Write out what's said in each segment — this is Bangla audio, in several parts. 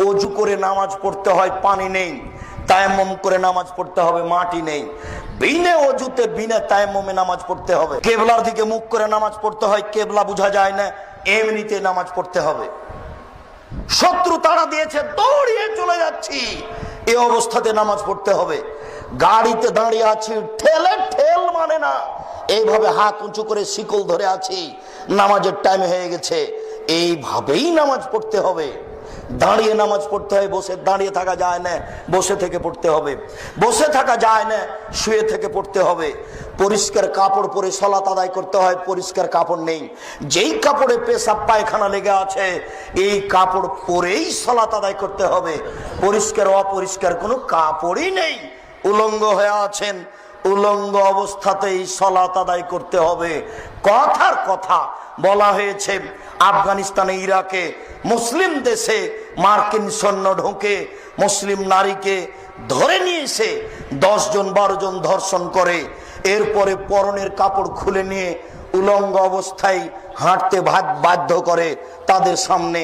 অজু করে নামাজ পড়তে হয়, পানি নেই, তায়াম্মুম করে নামাজ পড়তে হবে, মাটি নেই। বিনা অজুতে বিনা তায়াম্মুমে নামাজ পড়তে হবে। কেবলার দিকে মুখ করে নামাজ পড়তে হয়, কেবলা বোঝা যায় না, এমনিতে নামাজ পড়তে হবে। শত্রু তাড়া দিয়েছে, দৌড়িয়ে চলে যাচ্ছি, এই অবস্থাতে নামাজ পড়তে হবে। গাড়িতে দাঁড়িয়ে আছি, ঠেলে ঠেল মানে না, এইভাবে হাত উঁচু করে শিকল ধরে আছি, নামাজের টাইম হয়ে গেছে, এইভাবেই নামাজ পড়তে হবে। দাঁড়িয়ে নামাজ পড়তে হয়, বসে দাঁড়িয়ে থাকা যায় না, বসে থেকে পড়তে হবে। বসে থাকা যায় না, শুয়ে থেকে পড়তে হবে। পরিষ্কার কাপড় পরে সালাত আদায় করতে হয়, পরিষ্কার কাপড় নেই, যেই কাপড়ে পেশাব পায়খানা লেগে আছে এই কাপড় পরেই সালাত আদায় করতে হবে। পরিষ্কার অপরিষ্কার কোনো কাপড়ই নেই, উলঙ্গ হয়ে আছেন, উলঙ্গ অবস্থাতেই সালাত আদায় করতে হবে। কথার কথা বলা হয়েছে, আফগানিস্তানে, ইরাকে, মুসলিম দেশে মার্কিন সৈন্য ঢোকে, মুসলিম নারীকে ধরে নিয়ে এসে 10 জন 12 জন ধর্ষণ করে, এরপরে পরনের কাপড় খুলে নিয়ে উলঙ্গ অবস্থায় হাঁটতে বাধ্য করে তাদের সামনে।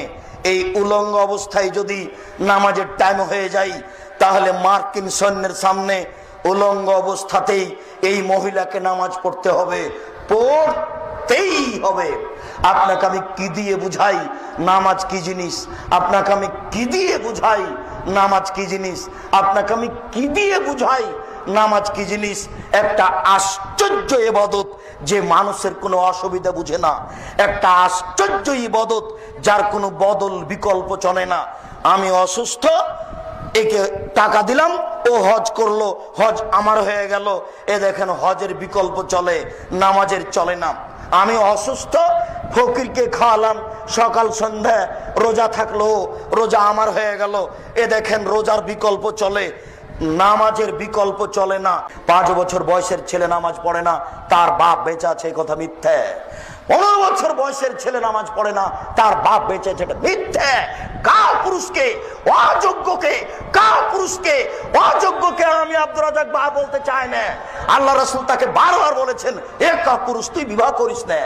এই উলঙ্গ অবস্থায় যদি নামাজের টাইম হয়ে যায়, তাহলে মার্কিন সৈন্যের সামনে উলঙ্গ অবস্থাতেই এই মহিলাকে নামাজ পড়তে হবে, পড়তেই হবে। আপনাকে আমি কি দিয়ে বুঝাই নামাজ কি জিনিস? আপনাকে আমি কি দিয়ে বুঝাই নামাজ কি জিনিস? আপনাকে আমি কি দিয়ে বুঝাই নামাজ কি জিনিস? একটা আশ্চর্য ইবাদত, যে মানুষের কোনো অসুবিধা বুঝে না, একটা আশ্চর্য ইবাদত যার কোনো বদল বিকল্প চলে না। আমি অসুস্থ, একে টাকা দিলাম, ও হজ করলো, হজ আমার হয়ে গেল, এ দেখেন হজের বিকল্প চলে, নামাজের চলে না। আমি অসুস্থ, ফকিরকে খাওয়ালাম, সকাল সন্ধ্যা রোজা থাকলো, রোজা আমার হয়ে গেল, এ দেখেন রোজার বিকল্প চলে, নামাজের বিকল্প চলে না। 5 বছর বয়সের ছেলে নামাজ পড়ে না, তার বাপ বেঁচে আছে, কথা মিথ্যে। 15 বছর বয়সের ছেলে নামাজ পড়ে না, তার বাপ বেঁচে আছে, মিথ্যে। কার পুরুষকে, অযোগ্যকে, কার পুরুষকে, অযোগ্যকে আমি আব্দুর রাজ্জাক বা বলতে চাই না। আল্লাহ রাসূল তাকে বারবার বলেছেন, এ কা পুরুষ, তুই বিবাহ করিস না।